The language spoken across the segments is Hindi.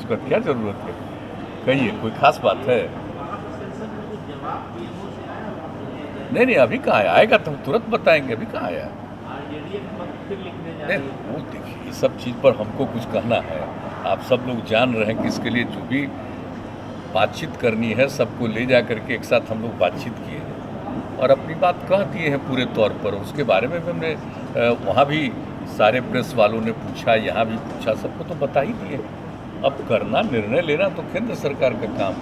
उसका क्या ज़रूरत है? कहिए, कोई खास बात है? नहीं नहीं, अभी कहाँ आया? आएगा तो हम तुरंत बताएंगे, अभी कहाँ आया? नहीं, वो देखिए, ये सब चीज़ पर हमको कुछ कहना है। आप सब लोग जान रहे हैं कि इसके लिए जो भी बातचीत करनी है, सबको ले जा करके एक साथ हम लोग बातचीत किए हैं और अपनी बात कह दिए हैं पूरे तौर पर। उसके बारे में भी हमने वहाँ भी सारे प्रेस वालों ने पूछा, यहाँ भी पूछा, सबको तो बता ही दिए। अब करना, निर्णय लेना तो केंद्र सरकार का काम,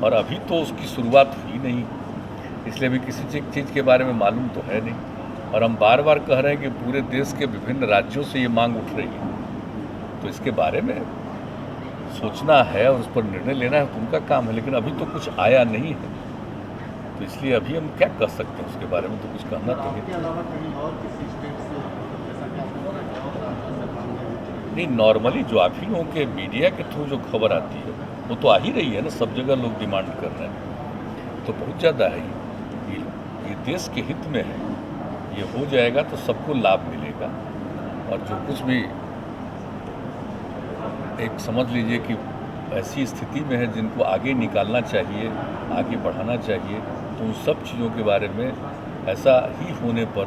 और अभी तो उसकी शुरुआत हुई नहीं, इसलिए अभी किसी चीज़ के बारे में मालूम तो है नहीं। और हम बार बार कह रहे हैं कि पूरे देश के विभिन्न राज्यों से ये मांग उठ रही है, तो इसके बारे में सोचना है और उस पर निर्णय लेना है, उनका काम है। लेकिन अभी तो कुछ आया नहीं है, तो इसलिए अभी हम क्या कर सकते हैं उसके बारे में, तो कुछ कहना तो नहीं। नॉर्मली जो आप ही लोगों के मीडिया के थ्रू जो खबर आती है वो तो आ ही रही है ना, सब जगह लोग डिमांड कर रहे हैं, तो बहुत ज़्यादा है। ये देश के हित में है, ये हो जाएगा तो सबको लाभ मिलेगा। और जो कुछ भी एक समझ लीजिए कि ऐसी स्थिति में है जिनको आगे निकालना चाहिए, आगे बढ़ाना चाहिए, तो उन सब चीज़ों के बारे में ऐसा ही होने पर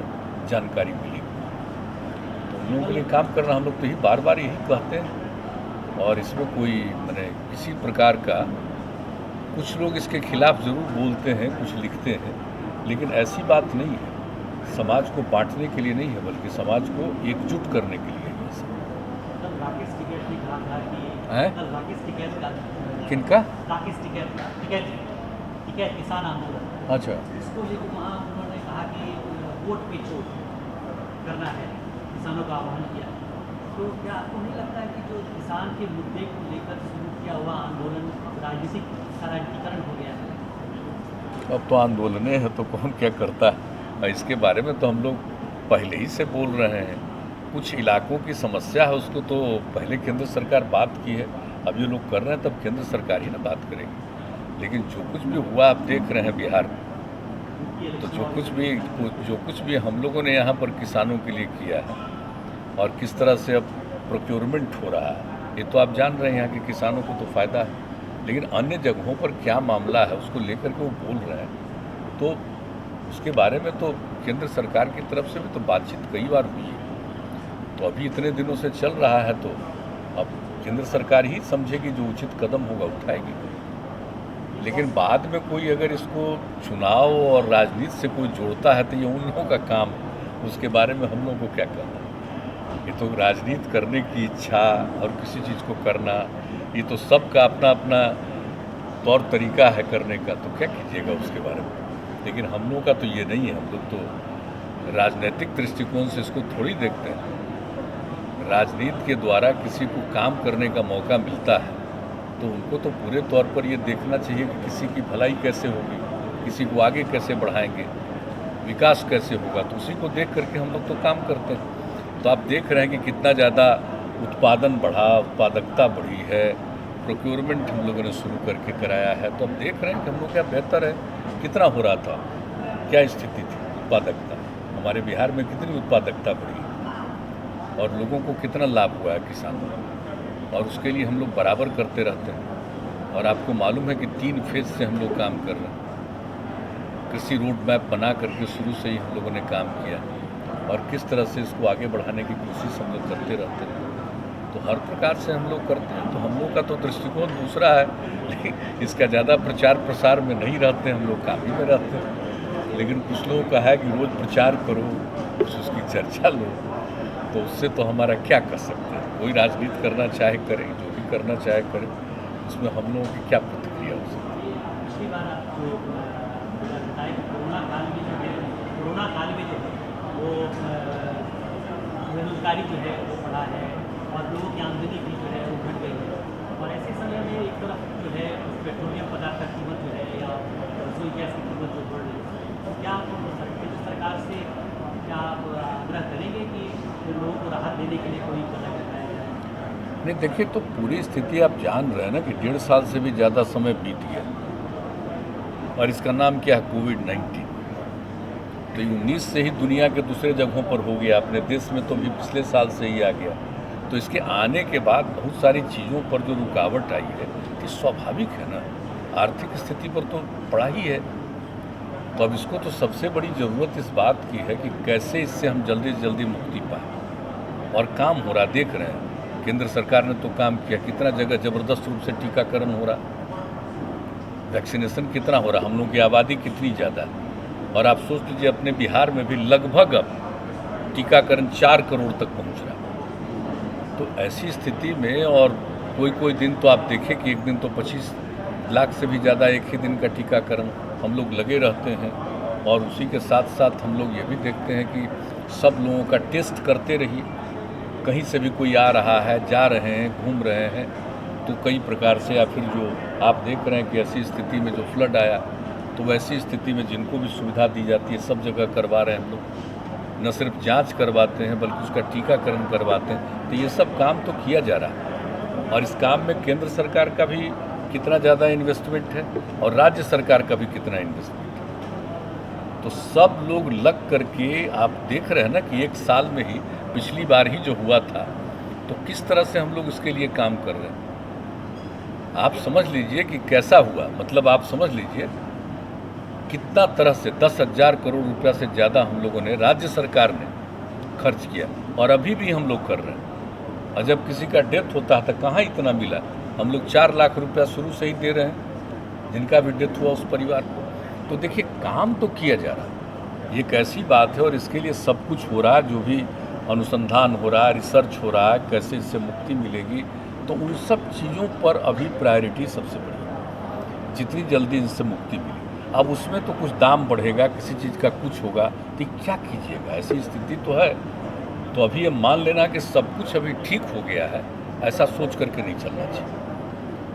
जानकारी मिलेगी। तो उन लोगों के लिए काम करना, हम लोग तो यही बार बार यही कहते हैं। और इसमें कोई मैंने किसी प्रकार का, कुछ लोग इसके खिलाफ ज़रूर बोलते हैं, कुछ लिखते हैं, लेकिन ऐसी बात नहीं है। समाज को बांटने के लिए नहीं है, बल्कि समाज को एकजुट करने के लिए है। किनका? किसान आंदोलन। अच्छा, इसको लेकर वहाँ उन्होंने कहा कि वोट पे चोट करना है, किसानों का आह्वान किया। तो क्या आपको नहीं लगता है कि जो किसान के मुद्दे को लेकर शुरू किया हुआ आंदोलन राजनीतिकरण हो गया है? अब तो आंदोलने हैं तो कौन क्या करता है, इसके बारे में तो हम लोग पहले ही से बोल रहे हैं। कुछ इलाकों की समस्या है, उसको तो पहले केंद्र सरकार बात की है, अब ये लोग कर रहे हैं, तब केंद्र सरकार ही ना बात करेगी। लेकिन जो कुछ भी हुआ आप देख रहे हैं बिहार में, तो जो कुछ भी हम लोगों ने यहाँ पर किसानों के लिए किया है और किस तरह से अब प्रोक्योरमेंट हो रहा है, ये तो आप जान रहे हैं। यहाँ के किसानों को तो फ़ायदा है, लेकिन अन्य जगहों पर क्या मामला है उसको लेकर के वो बोल रहे हैं, तो उसके बारे में तो केंद्र सरकार की तरफ से भी तो बातचीत कई बार हुई है। तो अभी इतने दिनों से चल रहा है, तो अब केंद्र सरकार ही समझेगी, जो उचित कदम होगा उठाएगी। लेकिन बाद में कोई अगर इसको चुनाव और राजनीति से कोई जोड़ता है तो ये उन लोगों का काम है, उसके बारे में हम लोगों को क्या करना है। ये तो राजनीति करने की इच्छा और किसी चीज़ को करना, ये तो सबका अपना अपना तौर तरीका है करने का, तो क्या कीजिएगा उसके बारे में। लेकिन हम लोगों का तो ये नहीं है, हम लोग तो राजनीतिक दृष्टिकोण से इसको थोड़ी देखते हैं। राजनीति के द्वारा किसी को काम करने का मौका मिलता है, तो उनको तो पूरे तौर पर ये देखना चाहिए कि किसी की भलाई कैसे होगी, किसी को आगे कैसे बढ़ाएंगे, विकास कैसे होगा, तो उसी को देख करके हम लोग तो काम करते हैं। तो आप देख रहे हैं कि कितना ज़्यादा उत्पादन बढ़ा, उत्पादकता बढ़ी है, प्रोक्योरमेंट हम लोगों ने शुरू करके कराया है। तो हम देख रहे हैं कि हम लोग क्या बेहतर है, कितना हो रहा था, क्या स्थिति थी उत्पादकता, हमारे बिहार में कितनी उत्पादकता बढ़ी और लोगों को कितना लाभ हुआ है किसानों को, और उसके लिए हम लोग बराबर करते रहते हैं। और आपको मालूम है कि 3 फेज से हम लोग काम कर रहे हैं। कृषि रोड मैप बना करके शुरू से ही हम लोगों ने काम किया, और किस तरह से इसको आगे बढ़ाने की कोशिश हम लोग करते रहते हैं। तो हर प्रकार से हम लोग करते हैं। तो हम लोग का तो दृष्टिकोण दूसरा है, लेकिन इसका ज़्यादा प्रचार प्रसार में नहीं रहते, हम लोग काम ही में रहते हैं। लेकिन कुछ लोगों का है कि रोज़ प्रचार करो, कुछ उसकी चर्चा लो, तो उससे तो हमारा क्या कर सकते हैं। कोई राजनीति करना चाहे करे, जो भी करना चाहे करे, उसमें हम लोगों की क्या प्रतिक्रिया हो सकती है। पिछली बार आपको बताया कि कोरोना काल में जो है वो बेरोजगारी जो है वो बढ़ा है और लोगों की आमदनी भी जो है वो घट गई है। और ऐसे समय में एक तरफ जो है पेट्रोलियम पदार्थ का कीमत जो है या रसोई गैस की कीमत जो बढ़ रही है, तो क्या आप केंद्र सरकार से क्या आप आग्रह करेंगे कि लोगों को राहत देने के लिए कोई कदम उठाया जाए? नहीं, देखिए, तो पूरी स्थिति आप जान रहे हैं ना कि 1.5 साल से भी ज़्यादा समय बीत गया, और इसका नाम क्या है, कोविड-19। तो 19 से ही दुनिया के दूसरे जगहों पर हो गया, अपने देश में तो भी पिछले साल से ही आ गया। तो तो इसके आने के बाद बहुत सारी चीज़ों पर जो रुकावट आई है ये स्वाभाविक है ना, आर्थिक स्थिति पर तो पड़ा ही है। तो अब इसको तो सबसे बड़ी ज़रूरत इस बात की है कि कैसे इससे हम जल्दी से जल्दी मुक्ति पाएँ। और काम हो रहा, देख रहे हैं केंद्र सरकार ने तो काम किया, कितना जगह ज़बरदस्त रूप से टीकाकरण हो रहा, वैक्सीनेशन कितना हो रहा, हम लोग की आबादी कितनी ज़्यादा है। और आप सोच लीजिए अपने बिहार में भी लगभग अब टीकाकरण 4 करोड़ तक पहुंच रहा। तो ऐसी स्थिति में और कोई दिन तो आप देखें कि एक दिन तो 25 लाख से भी ज़्यादा एक ही दिन का टीकाकरण हम लोग लगे रहते हैं। और उसी के साथ साथ हम लोग ये भी देखते हैं कि सब लोगों का टेस्ट करते रहिए, कहीं से भी कोई आ रहा है, जा रहे हैं, घूम रहे हैं, तो कई प्रकार से या फिर जो आप देख रहे हैं कि ऐसी स्थिति में जो फ्लड आया, तो वैसी स्थिति में जिनको भी सुविधा दी जाती है सब जगह करवा रहे हैं हम लोग। न सिर्फ जांच करवाते हैं बल्कि उसका टीकाकरण करवाते हैं। तो ये सब काम तो किया जा रहा है और इस काम में केंद्र सरकार का भी कितना ज़्यादा इन्वेस्टमेंट है और राज्य सरकार का भी कितना इन्वेस्टमेंट है। तो सब लोग लग करके आप देख रहे हैं ना कि एक साल में ही पिछली बार ही जो हुआ था, तो किस तरह से हम लोग इसके लिए काम कर रहे हैं। आप समझ लीजिए कि कैसा हुआ, मतलब आप समझ लीजिए कितना तरह से 10,000 करोड़ रुपया से ज़्यादा हम लोगों ने राज्य सरकार ने खर्च किया और अभी भी हम लोग कर रहे हैं। और जब किसी का डेथ होता है तो कहाँ इतना मिला, हम लोग 4 लाख रुपया शुरू से ही दे रहे हैं जिनका भी डेथ हुआ उस परिवार को। तो देखिए काम तो किया जा रहा है, ये एक ऐसी बात है और इसके लिए सब कुछ हो रहा है, जो भी अनुसंधान हो रहा है, रिसर्च हो रहा है, कैसे इससे मुक्ति मिलेगी, तो उन सब चीज़ों पर अभी प्रायोरिटी सबसे बड़ी है, जितनी जल्दी इनसे मुक्ति मिले। अब उसमें तो कुछ दाम बढ़ेगा, किसी चीज़ का कुछ होगा, तो क्या कीजिएगा, ऐसी स्थिति तो है। तो अभी ये मान लेना कि सब कुछ अभी ठीक हो गया है, ऐसा सोच करके नहीं चलना चाहिए।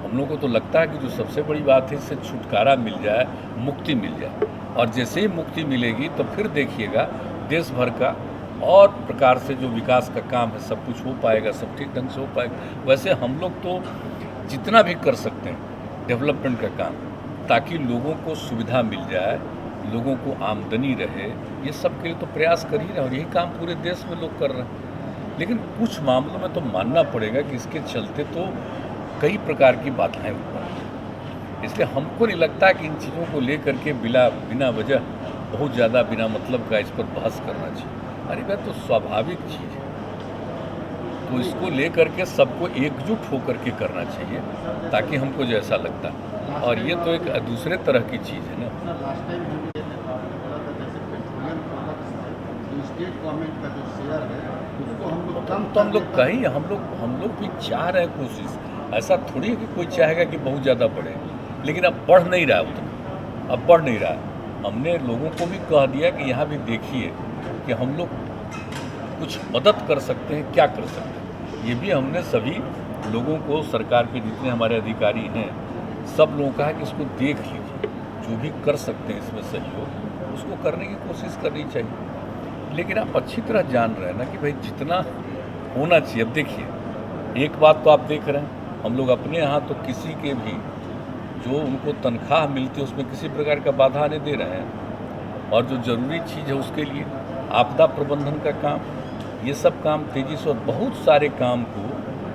हम लोगों को तो लगता है कि जो सबसे बड़ी बात है इससे छुटकारा मिल जाए, मुक्ति मिल जाए, और जैसे ही मुक्ति मिलेगी तो फिर देखिएगा देश भर का और प्रकार से जो विकास का काम है सब कुछ हो पाएगा, सब ठीक ढंग से हो पाएगा। वैसे हम लोग तो जितना भी कर सकते हैं डेवलपमेंट का काम, ताकि लोगों को सुविधा मिल जाए, लोगों को आमदनी रहे, ये सब के लिए तो प्रयास कर ही रहे हैं और यही काम पूरे देश में लोग कर रहे हैं। लेकिन कुछ मामलों में तो मानना पड़ेगा कि इसके चलते तो कई प्रकार की बाधाएं उत्पन्न हैं। इसलिए हमको नहीं लगता कि इन चीज़ों को लेकर के बिना वजह बहुत ज़्यादा बिना मतलब का इस पर बहस करना चाहिए। अरे भाई तो स्वाभाविक चीज़ है, तो इसको लेकर के सबको एकजुट होकर के करना चाहिए, ताकि हमको जैसा लगता है। और ये तो एक दूसरे तरह की चीज़ है ना। लास्ट टाइम जैसे पेट्रोलियम प्रोडक्ट्स है, जो स्टेट गवर्नमेंट का जो शेयर है उसको हम लोग कम, तो हम लोग कहीं हम लोग भी चाह रहे हैं कोशिश, ऐसा थोड़ी है कि कोई चाहेगा कि बहुत ज़्यादा बढ़े, लेकिन अब बढ़ नहीं रहा है उतना, अब बढ़ नहीं रहा है। हमने लोगों को भी कह दिया कि यहाँ भी देखिए कि हम लोग कुछ मदद कर सकते हैं, क्या कर सकते हैं। ये भी हमने सभी लोगों को, सरकार के जितने हमारे अधिकारी हैं, सब लोगों का है कि इसको देख लीजिए, जो भी कर सकते हैं इसमें सहयोग उसको करने की कोशिश करनी चाहिए। लेकिन आप अच्छी तरह जान रहे हैं ना कि भाई जितना होना चाहिए। अब देखिए एक बात तो आप देख रहे हैं, हम लोग अपने यहाँ तो किसी के भी जो उनको तनख्वाह मिलती है उसमें किसी प्रकार का बाधा नहीं दे रहे हैं, और जो ज़रूरी चीज़ है उसके लिए आपदा प्रबंधन का काम, ये सब काम तेज़ी से, और बहुत सारे काम को,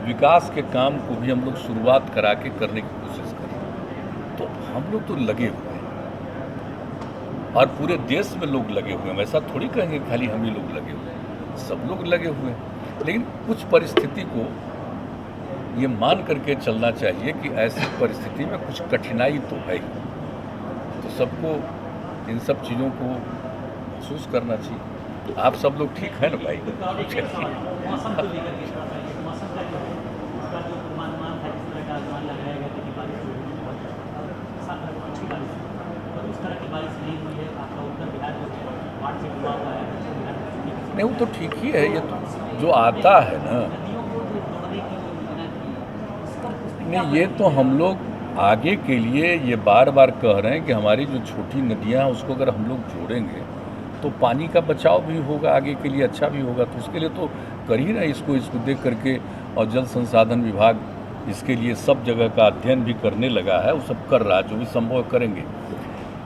विकास के काम को भी हम लोग शुरुआत करा के करने की कोशिश करें। तो हम लोग तो लगे हुए हैं और पूरे देश में लोग लगे हुए हैं, वैसा थोड़ी कहेंगे खाली हम ही लोग लगे हुए हैं, सब लोग लगे हुए हैं। लेकिन कुछ परिस्थिति को ये मान करके चलना चाहिए कि ऐसी परिस्थिति में कुछ कठिनाई तो है ही, तो सबको इन सब चीज़ों को महसूस करना चाहिए। आप सब लोग ठीक है ना भाई? मौसम को लेकर के थोड़ा सा, मौसम का जो है उसका जो पूर्वानुमान था, जिस तरह का अनुमान लगाया गया था कि बारिश होगी, बहुत अच्छी बारिश हुई, और उस तरह की बारिश नहीं हुई है। आपका उत्तर बिहार जो है बाढ़ से डूबा हुआ है, नहीं वो तो ठीक ही है, ये तो जो आता है ना, नदियों को जो जोड़ने की जो योजना थी उस पर नहीं ये तो हम लोग आगे के लिए ये बार बार कह रहे हैं कि हमारी जो छोटी नदियाँ हैं उसको अगर हम लोग जोड़ेंगे तो पानी का बचाव भी होगा, आगे के लिए अच्छा भी होगा। तो उसके लिए तो कर ही रहे इसको देख करके, और जल संसाधन विभाग इसके लिए सब जगह का अध्ययन भी करने लगा है, वो सब कर रहा है, जो भी संभव करेंगे।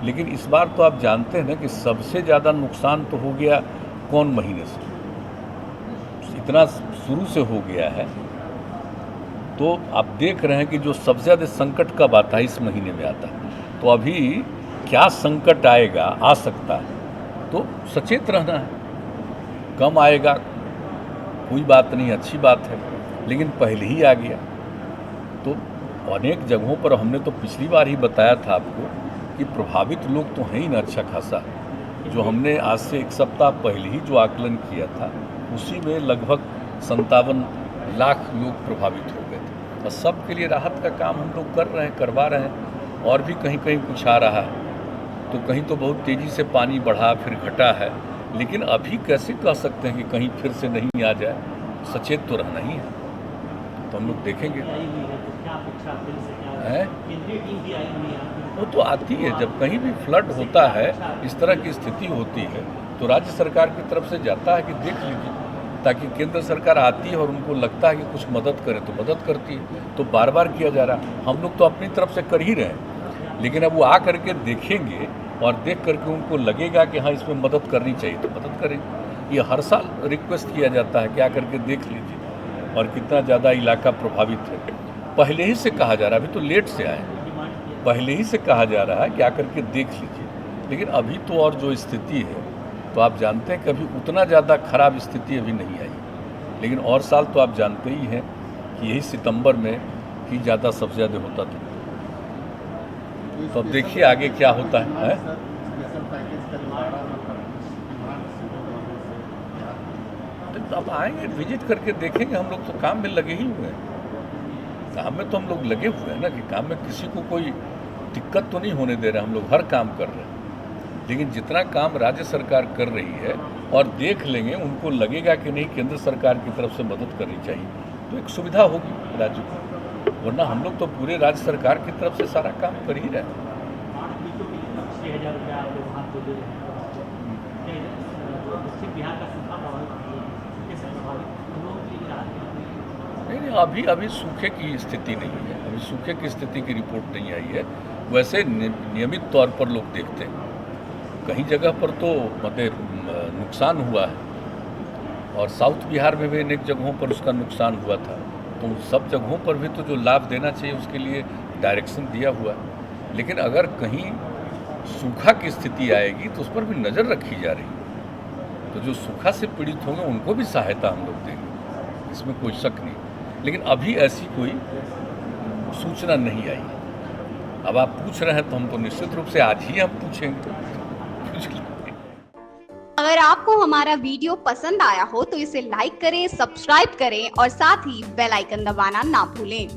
लेकिन इस बार तो आप जानते हैं ना कि सबसे ज़्यादा नुकसान तो हो गया कौन महीने से, इतना शुरू से हो गया है, तो आप देख रहे हैं कि जो सबसे ज़्यादा संकट कब आता है, इस महीने में आता है। तो अभी क्या संकट आएगा, आ सकता है, तो सचेत रहना है। कम आएगा कोई बात नहीं, अच्छी बात है, लेकिन पहले ही आ गया तो अनेक जगहों पर हमने तो पिछली बार ही बताया था आपको कि प्रभावित लोग तो हैं ही ना अच्छा खासा। जो हमने आज से 1 सप्ताह पहले ही जो आकलन किया था, उसी में लगभग 57 लाख लोग प्रभावित हो गए थे। और सबके लिए राहत का काम हम लोग कर रहे हैं, करवा रहे हैं। और भी कहीं कहीं कुछ आ रहा है, तो कहीं तो बहुत तेज़ी से पानी बढ़ा फिर घटा है, लेकिन अभी कैसे कह सकते हैं कि कहीं फिर से नहीं आ जाए। सचेत तो रहना ही है, तो हम लोग देखेंगे। आई हुई है तो क्या अपेक्षा फिर से क्या है केंद्रीय टीम भी आई हुई है? वो तो आती है, जब कहीं भी फ्लड होता है, इस तरह की स्थिति होती है, तो राज्य सरकार की तरफ से जाता है कि देख लीजिए, ताकि केंद्र सरकार आती है और उनको लगता है कि कुछ मदद करे तो मदद करती है। तो बार बार किया जा रहा है, हम लोग तो अपनी तरफ से कर ही रहे हैं, लेकिन अब वो आ करके देखेंगे और देख करके उनको लगेगा कि हाँ इसमें मदद करनी चाहिए तो मदद करेंगे। ये हर साल रिक्वेस्ट किया जाता है कि आ करके देख लीजिए और कितना ज़्यादा इलाका प्रभावित है। पहले ही से कहा जा रहा है, अभी तो लेट से आए, पहले ही से कहा जा रहा है कि आकर के देख लीजिए, लेकिन अभी तो और जो स्थिति है तो आप जानते हैं कि अभी उतना ज़्यादा खराब स्थिति अभी नहीं आई, लेकिन और साल तो आप जानते ही हैं कि यही सितंबर में ही ज़्यादा सबसे ज़्यादा होता था। तो अब देखिए आगे क्या होता है। स्पेशल पैकेज का निवाड़ा तो अब आएंगे, विजिट करके देखेंगे। हम लोग तो काम में लगे ही हुए हैं, काम में तो हम लोग लगे हुए हैं ना, कि काम में किसी को कोई दिक्कत तो नहीं होने दे रहे। हम लोग हर काम कर रहे हैं, लेकिन जितना काम राज्य सरकार कर रही है और देख लेंगे, उनको लगेगा कि नहीं केंद्र सरकार की तरफ से मदद करनी चाहिए, तो एक सुविधा होगी राज्य को। वरना हम लोग तो पूरे राज्य सरकार की तरफ से सारा काम कर ही रहे हैं। 6,000 रुपया आप लोग वहाँ को दे रहे हैं। दक्षिण बिहार का सूखा कैसे प्रभावित उन लोगों के लिए राहत मिली? नहीं, अभी सूखे की स्थिति नहीं है, अभी सूखे की स्थिति की रिपोर्ट नहीं आई है। वैसे नियमित तौर पर लोग देखते हैं, कहीं जगह पर तो मतलब नुकसान हुआ है, और साउथ बिहार में भी अनेक जगहों पर उसका नुकसान हुआ था। तो सब जगहों पर भी तो जो लाभ देना चाहिए उसके लिए डायरेक्शन दिया हुआ है, लेकिन अगर कहीं सूखा की स्थिति आएगी तो उस पर भी नज़र रखी जा रही है। तो जो सूखा से पीड़ित होंगे उनको भी सहायता हम लोग देंगे, इसमें कोई शक नहीं, लेकिन अभी ऐसी कोई सूचना नहीं आई है। अब आप पूछ रहे हैं तो हम तो निश्चित रूप से आज ही हम पूछेंगे। अगर आपको हमारा वीडियो पसंद आया हो तो इसे लाइक करें, सब्सक्राइब करें और साथ ही बेल आइकन दबाना ना भूलें।